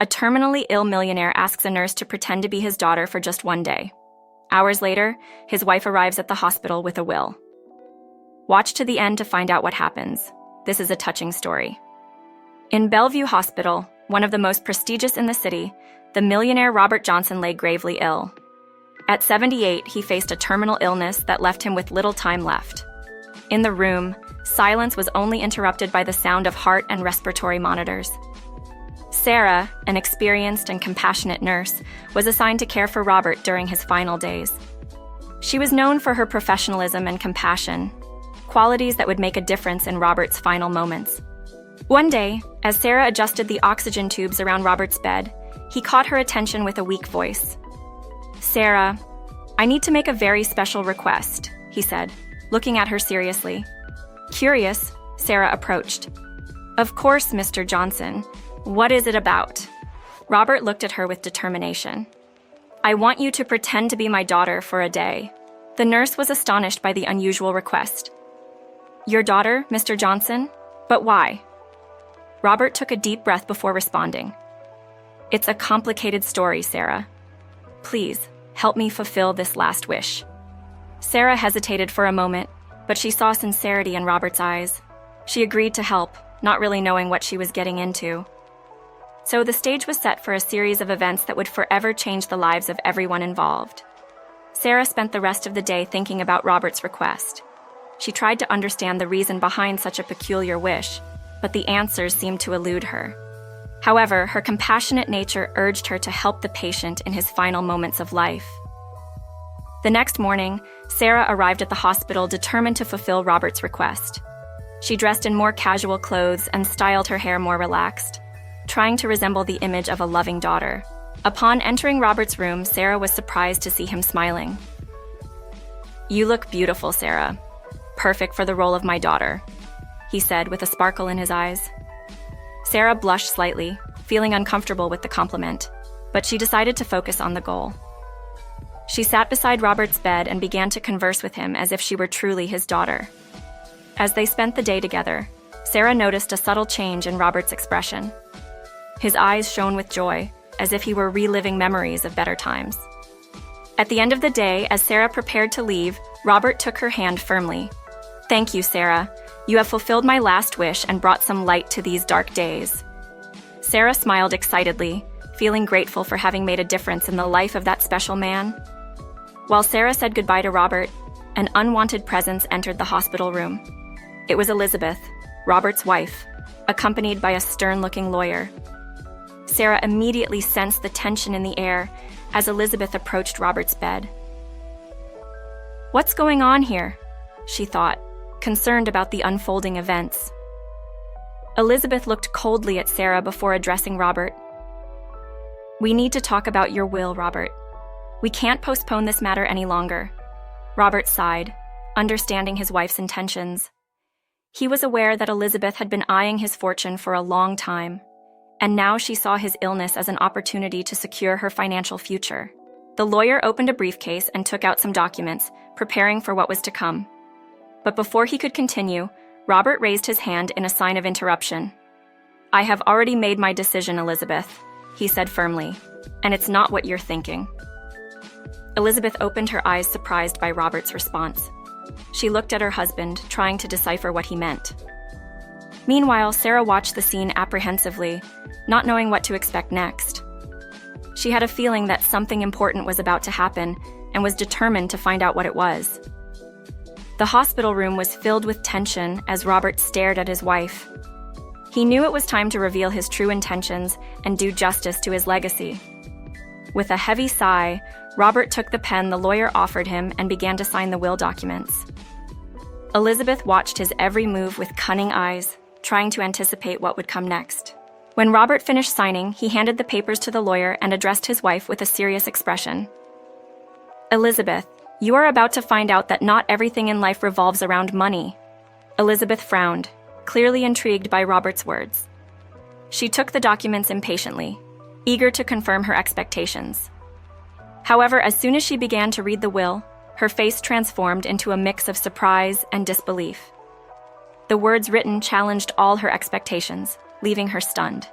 A terminally ill millionaire asks a nurse to pretend to be his daughter for just one day. Hours later, his wife arrives at the hospital with a will. Watch to the end to find out what happens. This is a touching story. In Bellevue Hospital, one of the most prestigious in the city, the millionaire Robert Johnson lay gravely ill. At 78, he faced a terminal illness that left him with little time left. In the room, silence was only interrupted by the sound of heart and respiratory monitors. Sarah, an experienced and compassionate nurse, was assigned to care for Robert during his final days. She was known for her professionalism and compassion, qualities that would make a difference in Robert's final moments. One day, as Sarah adjusted the oxygen tubes around Robert's bed, he caught her attention with a weak voice. "Sarah, I need to make a very special request," he said, looking at her seriously. Curious, Sarah approached. "Of course, Mr. Johnson. What is it about?" Robert looked at her with determination. "I want you to pretend to be my daughter for a day." The nurse was astonished by the unusual request. "Your daughter, Mr. Johnson? But why?" Robert took a deep breath before responding. "It's a complicated story, Sarah. Please, help me fulfill this last wish." Sarah hesitated for a moment, but she saw sincerity in Robert's eyes. She agreed to help, not really knowing what she was getting into. So the stage was set for a series of events that would forever change the lives of everyone involved. Sarah spent the rest of the day thinking about Robert's request. She tried to understand the reason behind such a peculiar wish, but the answers seemed to elude her. However, her compassionate nature urged her to help the patient in his final moments of life. The next morning, Sarah arrived at the hospital determined to fulfill Robert's request. She dressed in more casual clothes and styled her hair more relaxed, trying to resemble the image of a loving daughter. Upon entering Robert's room, Sarah was surprised to see him smiling. "You look beautiful, Sarah. Perfect for the role of my daughter," he said with a sparkle in his eyes. Sarah blushed slightly, feeling uncomfortable with the compliment, but she decided to focus on the goal. She sat beside Robert's bed and began to converse with him as if she were truly his daughter. As they spent the day together, Sarah noticed a subtle change in Robert's expression. His eyes shone with joy, as if he were reliving memories of better times. At the end of the day, as Sarah prepared to leave, Robert took her hand firmly. "Thank you, Sarah. You have fulfilled my last wish and brought some light to these dark days." Sarah smiled excitedly, feeling grateful for having made a difference in the life of that special man. While Sarah said goodbye to Robert, an unwanted presence entered the hospital room. It was Elizabeth, Robert's wife, accompanied by a stern-looking lawyer. Sarah immediately sensed the tension in the air as Elizabeth approached Robert's bed. "What's going on here?" she thought, concerned about the unfolding events. Elizabeth looked coldly at Sarah before addressing Robert. "We need to talk about your will, Robert. We can't postpone this matter any longer." Robert sighed, understanding his wife's intentions. He was aware that Elizabeth had been eyeing his fortune for a long time, and now she saw his illness as an opportunity to secure her financial future. The lawyer opened a briefcase and took out some documents, preparing for what was to come. But before he could continue, Robert raised his hand in a sign of interruption. "I have already made my decision, Elizabeth," he said firmly, "and it's not what you're thinking." Elizabeth opened her eyes, surprised by Robert's response. She looked at her husband, trying to decipher what he meant. Meanwhile, Sarah watched the scene apprehensively, not knowing what to expect next. She had a feeling that something important was about to happen and was determined to find out what it was. The hospital room was filled with tension as Robert stared at his wife. He knew it was time to reveal his true intentions and do justice to his legacy. With a heavy sigh, Robert took the pen the lawyer offered him and began to sign the will documents. Elizabeth watched his every move with cunning eyes, trying to anticipate what would come next. When Robert finished signing, he handed the papers to the lawyer and addressed his wife with a serious expression. "Elizabeth, you are about to find out that not everything in life revolves around money." Elizabeth frowned, clearly intrigued by Robert's words. She took the documents impatiently, eager to confirm her expectations. However, as soon as she began to read the will, her face transformed into a mix of surprise and disbelief. The words written challenged all her expectations, leaving her stunned.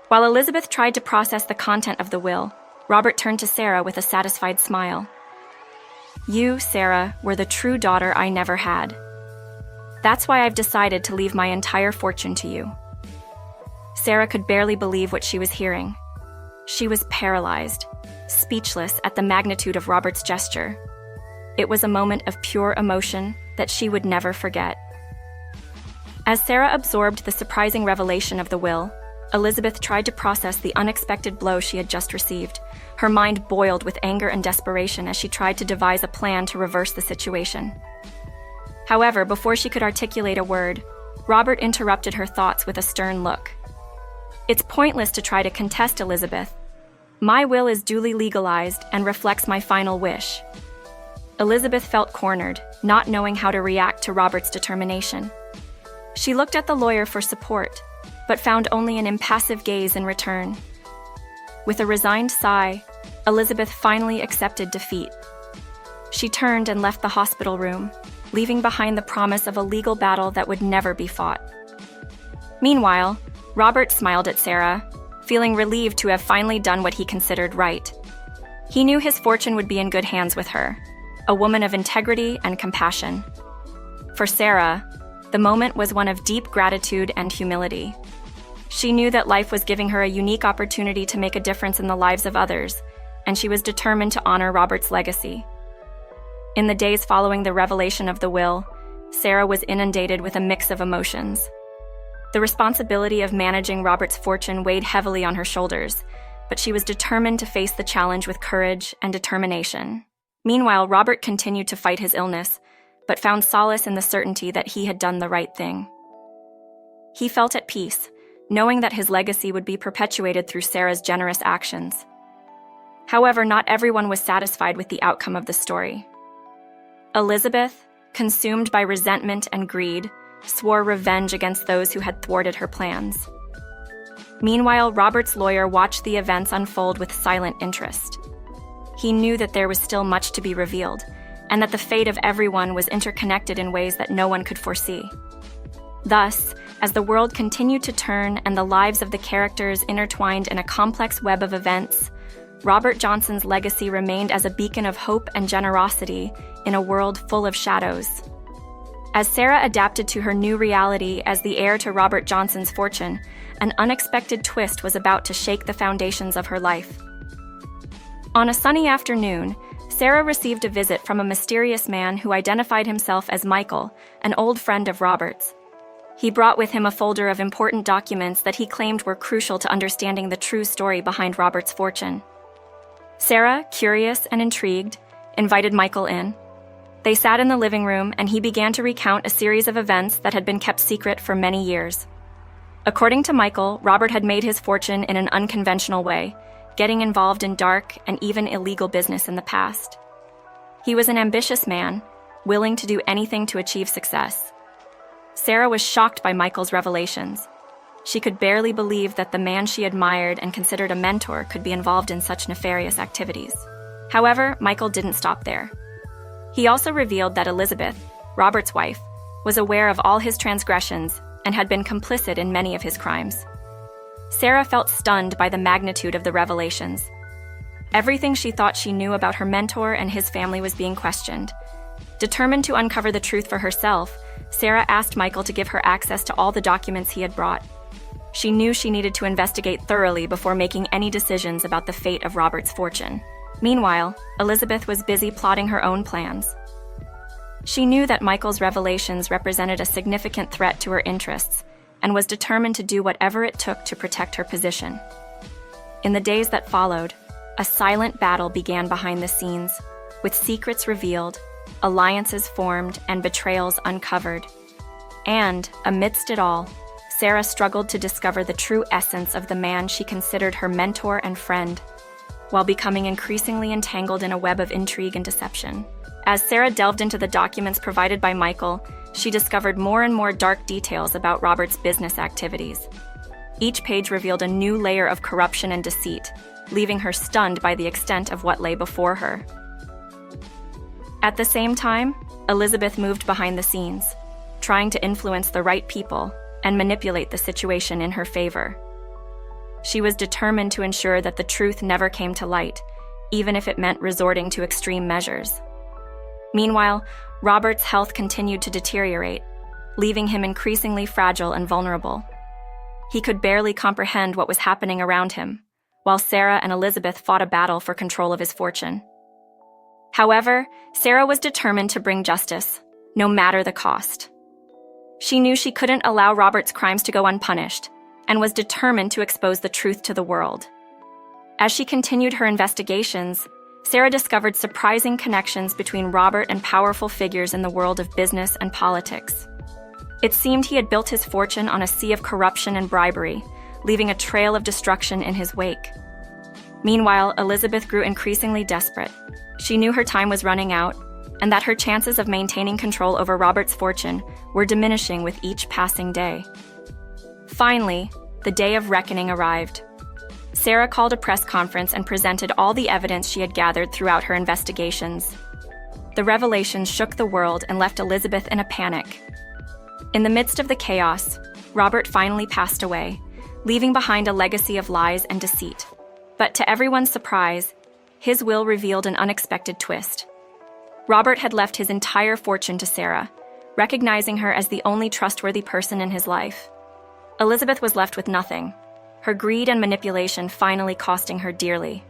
While Elizabeth tried to process the content of the will, Robert turned to Sarah with a satisfied smile. You, Sarah, were the true daughter I never had. That's why I've decided to leave my entire fortune to you. Sarah could barely believe what she was hearing. She was paralyzed, speechless at the magnitude of Robert's gesture. It was a moment of pure emotion that she would never forget. As Sarah absorbed the surprising revelation of the will, Elizabeth tried to process the unexpected blow she had just received. Her mind boiled with anger and desperation as she tried to devise a plan to reverse the situation. However, before she could articulate a word, Robert interrupted her thoughts with a stern look. It's pointless to try to contest, Elizabeth. My will is duly legalized and reflects my final wish. Elizabeth felt cornered, not knowing how to react to Robert's determination. She looked at the lawyer for support, but found only an impassive gaze in return. With a resigned sigh, Elizabeth finally accepted defeat. She turned and left the hospital room, leaving behind the promise of a legal battle that would never be fought. Meanwhile, Robert smiled at Sarah, feeling relieved to have finally done what he considered right. He knew his fortune would be in good hands with her, a woman of integrity and compassion. For Sarah, the moment was one of deep gratitude and humility. She knew that life was giving her a unique opportunity to make a difference in the lives of others, and she was determined to honor Robert's legacy. In the days following the revelation of the will, Sarah was inundated with a mix of emotions. The responsibility of managing Robert's fortune weighed heavily on her shoulders, but she was determined to face the challenge with courage and determination. Meanwhile, Robert continued to fight his illness, but found solace in the certainty that he had done the right thing. He felt at peace, knowing that his legacy would be perpetuated through Sarah's generous actions. However, not everyone was satisfied with the outcome of the story. Elizabeth, consumed by resentment and greed, swore revenge against those who had thwarted her plans. Meanwhile, Robert's lawyer watched the events unfold with silent interest. He knew that there was still much to be revealed, and that the fate of everyone was interconnected in ways that no one could foresee. Thus, as the world continued to turn and the lives of the characters intertwined in a complex web of events, Robert Johnson's legacy remained as a beacon of hope and generosity in a world full of shadows. As Sarah adapted to her new reality as the heir to Robert Johnson's fortune, an unexpected twist was about to shake the foundations of her life. On a sunny afternoon, Sarah received a visit from a mysterious man who identified himself as Michael, an old friend of Robert's. He brought with him a folder of important documents that he claimed were crucial to understanding the true story behind Robert's fortune. Sarah, curious and intrigued, invited Michael in. They sat in the living room, and he began to recount a series of events that had been kept secret for many years. According to Michael, Robert had made his fortune in an unconventional way, getting involved in dark and even illegal business in the past. He was an ambitious man, willing to do anything to achieve success. Sarah was shocked by Michael's revelations. She could barely believe that the man she admired and considered a mentor could be involved in such nefarious activities. However, Michael didn't stop there. He also revealed that Elizabeth, Robert's wife, was aware of all his transgressions and had been complicit in many of his crimes. Sarah felt stunned by the magnitude of the revelations. Everything she thought she knew about her mentor and his family was being questioned. Determined to uncover the truth for herself, Sarah asked Michael to give her access to all the documents he had brought. She knew she needed to investigate thoroughly before making any decisions about the fate of Robert's fortune. Meanwhile, Elizabeth was busy plotting her own plans. She knew that Michael's revelations represented a significant threat to her interests and was determined to do whatever it took to protect her position. In the days that followed, a silent battle began behind the scenes, with secrets revealed, alliances formed, and betrayals uncovered. And, amidst it all, Sarah struggled to discover the true essence of the man she considered her mentor and friend, while becoming increasingly entangled in a web of intrigue and deception. As Sarah delved into the documents provided by Michael, she discovered more and more dark details about Robert's business activities. Each page revealed a new layer of corruption and deceit, leaving her stunned by the extent of what lay before her. At the same time, Elizabeth moved behind the scenes, trying to influence the right people and manipulate the situation in her favor. She was determined to ensure that the truth never came to light, even if it meant resorting to extreme measures. Meanwhile, Robert's health continued to deteriorate, leaving him increasingly fragile and vulnerable. He could barely comprehend what was happening around him, while Sarah and Elizabeth fought a battle for control of his fortune. However, Sarah was determined to bring justice, no matter the cost. She knew she couldn't allow Robert's crimes to go unpunished, and was determined to expose the truth to the world. As she continued her investigations, Sarah discovered surprising connections between Robert and powerful figures in the world of business and politics. It seemed he had built his fortune on a sea of corruption and bribery, leaving a trail of destruction in his wake. Meanwhile, Elizabeth grew increasingly desperate. She knew her time was running out, and that her chances of maintaining control over Robert's fortune were diminishing with each passing day. Finally, the day of reckoning arrived. Sarah called a press conference and presented all the evidence she had gathered throughout her investigations. The revelations shook the world and left Elizabeth in a panic. In the midst of the chaos, Robert finally passed away, leaving behind a legacy of lies and deceit. But to everyone's surprise, his will revealed an unexpected twist. Robert had left his entire fortune to Sarah, recognizing her as the only trustworthy person in his life. Elizabeth was left with nothing, her greed and manipulation finally costing her dearly.